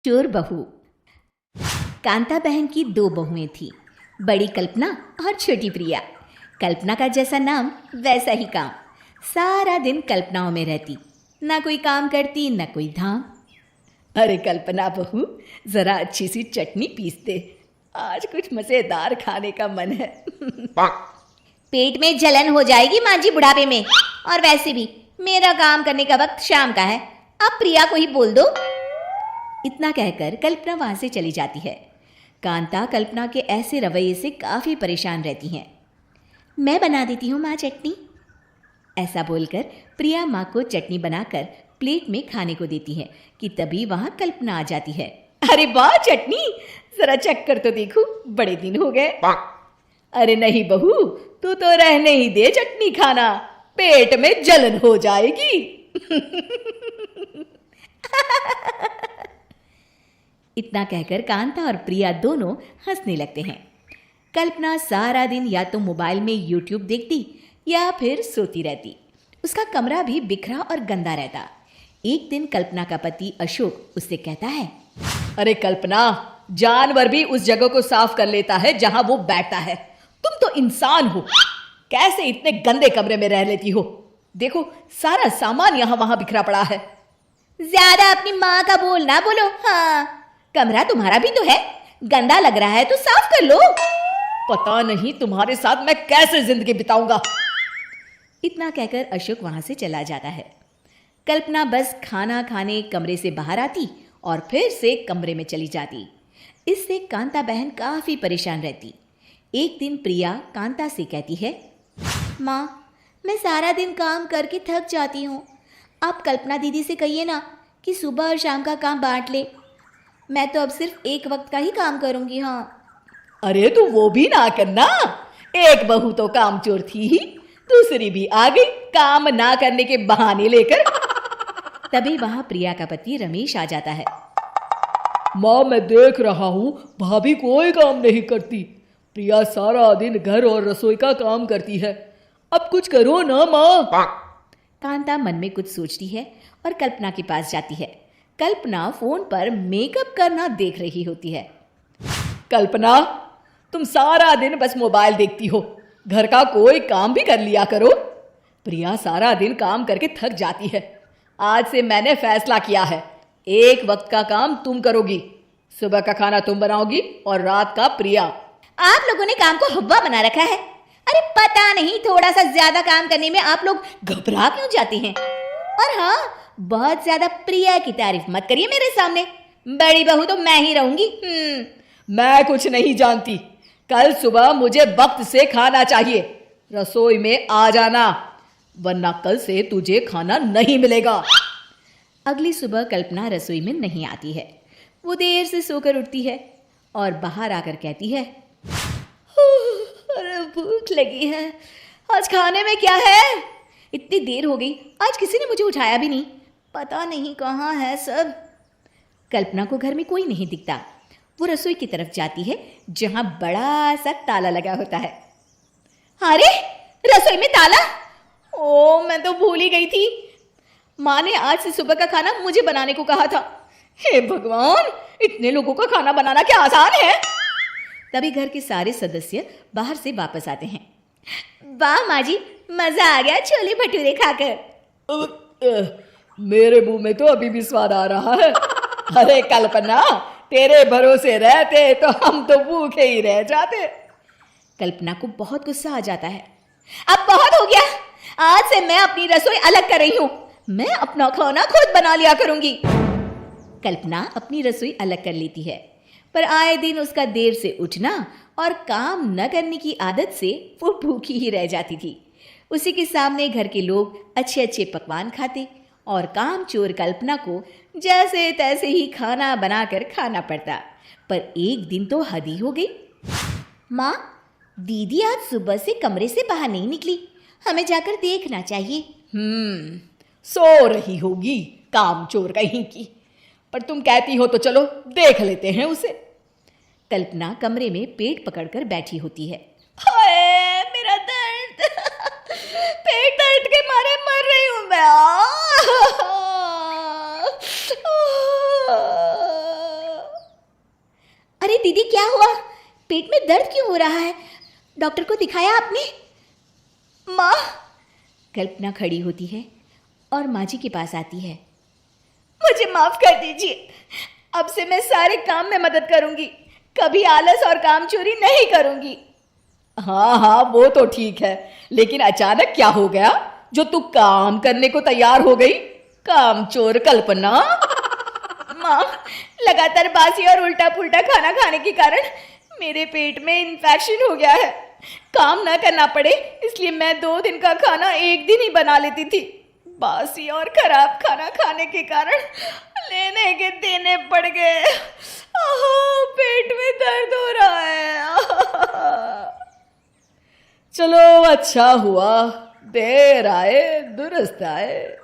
चोर बहू। कांता बहन की दो बहुएं थीं, बड़ी कल्पना और छोटी प्रिया। कल्पना का जैसा नाम वैसा ही काम। सारा दिन कल्पनाओं में रहती, ना कोई काम करती ना कोई धाम। अरे कल्पना बहू, जरा अच्छी सी चटनी पीस दे, आज कुछ मजेदार खाने का मन है। पेट में जलन हो जाएगी माँ जी बुढ़ापे में, और वैसे भी मेरा काम करने का वक्त शाम का है, अब प्रिया को ही बोल दो। इतना कहकर कल्पना वहां से चली जाती है। कांता कल्पना के ऐसे रवैये से काफी परेशान रहती हैं। मैं बना देती हूँ माँ चटनी, ऐसा बोलकर प्रिया माँ को चटनी बनाकर प्लेट में खाने को देती है कि तभी वहां कल्पना आ जाती है। अरे वाह चटनी, जरा चख कर तो देखूं, बड़े दिन हो गए। अरे नहीं बहू, तू तो रहने ही दे चटनी खाना, पेट में जलन हो जाएगी। इतना कहकर कांता और प्रिया दोनों हंसने लगते हैं। कल्पना सारा दिन या तो मोबाइल में यूट्यूब देखती या फिर सोती रहती। उसका कमरा भी बिखरा और गंदा रहता। एक दिन कल्पना का पति अशोक उससे कहता है, अरे कल्पना, जानवर भी उस जगह को साफ कर लेता है जहां वो बैठता है, तुम तो इंसान हो, कैसे इतने गंदे कमरे में रह लेती हो? देखो सारा सामान यहाँ वहां बिखरा पड़ा है। ज्यादा अपनी माँ का बोल ना बोलो। हाँ, कमरा तुम्हारा भी तो है, गंदा लग रहा है तो साफ कर लो। पता नहीं तुम्हारे साथ मैं कैसे जिंदगी बिताऊंगा। इतना कहकर अशोक वहां से चला जाता है। कल्पना बस खाना खाने कमरे से बाहर आती और फिर से कमरे में चली जाती। इससे कांता बहन काफी परेशान रहती। एक दिन प्रिया कांता से कहती है, माँ, मैं सारा दिन काम करके थक जाती हूँ, आप कल्पना दीदी से कहिए ना कि सुबह और शाम का काम बांट ले, मैं तो अब सिर्फ एक वक्त का ही काम करूँगी। हाँ। अरे तू वो भी ना करना, एक बहू तो काम चोर थी ही, दूसरी भी आ गई काम ना करने के बहाने लेकर। तभी वहां प्रिया का पति रमेश आ जाता है। माँ, मैं देख रहा हूँ भाभी कोई काम नहीं करती, प्रिया सारा दिन घर और रसोई का काम करती है, अब कुछ करो ना माँ। कांता मन में कुछ सोचती है और कल्पना के पास जाती है। कल्पना फोन पर मेकअप करना देख रही होती है। कल्पना, तुम सारा दिन बस मोबाइल देखती हो, घर का कोई काम भी कर लिया करो। प्रिया सारा दिन काम करके थक जाती है। आज से मैंने फैसला किया है, एक वक्त का काम तुम करोगी, सुबह का खाना तुम बनाओगी और रात का प्रिया। आप लोगों ने काम को हव्वा बना रखा है। अरे पता नहीं थोड़ा सा ज्यादा काम करने में आप लोग घबरा क्यों जाते हैं। और हाँ, बहुत ज्यादा प्रिया की तारीफ मत करिए मेरे सामने, बड़ी बहू तो मैं ही रहूंगी। मैं कुछ नहीं जानती, कल सुबह मुझे वक्त से खाना चाहिए, रसोई में आ जाना, वरना कल से तुझे खाना नहीं मिलेगा। अगली सुबह कल्पना रसोई में नहीं आती है। वो देर से सोकर उठती है और बाहर आकर कहती है, अरे भूख लगी है, आज खाने में क्या है? इतनी देर हो गई, आज किसी ने मुझे उठाया भी नहीं, पता नहीं कहाँ है सब। कल्पना को घर में कोई नहीं दिखता। वो रसोई की तरफ जाती है जहां बड़ा सा ताला लगा होता है। अरे रसोई में ताला! ओ, मैं तो भूल ही गई थी, माँ ने आज से सुबह का खाना मुझे बनाने को कहा था। हे भगवान, इतने लोगों का खाना बनाना क्या आसान है? तभी घर के सारे सदस्य बाहर से वापस आते हैं। वाह माँ जी, मजा आ गया छोले भटूरे खाकर। मेरे मुंह में तो अभी भी स्वाद आ रहा है। अरे कल्पना, तेरे भरोसे रहते तो हम तो भूखे ही रह जाते। कल्पना को बहुत गुस्सा आ जाता है। अब बहुत हो गया, आज से मैं अपनी रसोई अलग कर रही हूँ, मैं अपना खाना खुद बना लिया करूंगी। कल्पना अपनी रसोई अलग कर लेती है, पर आए दिन उसका देर से उठना और काम न करने की आदत से वो भूखी ही रह जाती थी। उसी के सामने घर के लोग अच्छे अच्छे पकवान खाते और काम चोर कल्पना को जैसे तैसे ही खाना बनाकर खाना पड़ता। पर एक दिन तो हद ही हो गई। माँ, दीदी आज सुबह से कमरे से बाहर नहीं निकली, हमें जाकर देखना चाहिए। सो रही होगी काम चोर कहीं की, पर तुम कहती हो तो चलो देख लेते हैं उसे। कल्पना कमरे में पेट पकड़कर बैठी होती है। हाय मेरा दर्द, पेट दर्द के मारे मर रही हूँ मैं। दीदी क्या हुआ? पेट में दर्द क्यों हो रहा है? डॉक्टर को दिखाया आपने? माँ। कल्पना खड़ी होती है और माँ जी के पास आती है। मुझे माफ कर दीजिए, अब से मैं सारे काम में मदद करूंगी, कभी आलस और काम चोरी नहीं करूंगी। हाँ हाँ वो तो ठीक है, लेकिन अचानक क्या हो गया जो तू काम करने को तैयार हो गई? काम चोर कल्पना। माँ, लगातार बासी और उल्टा पुल्टा खाना खाने के कारण मेरे पेट में इन्फेक्शन हो गया है। काम ना करना पड़े इसलिए मैं 2 दिन का खाना एक दिन ही बना लेती थी। बासी और खराब खाना खाने के कारण लेने के देने पड़ गए। पेट में दर्द हो रहा है। चलो अच्छा हुआ, देर आए दुरुस्त आए।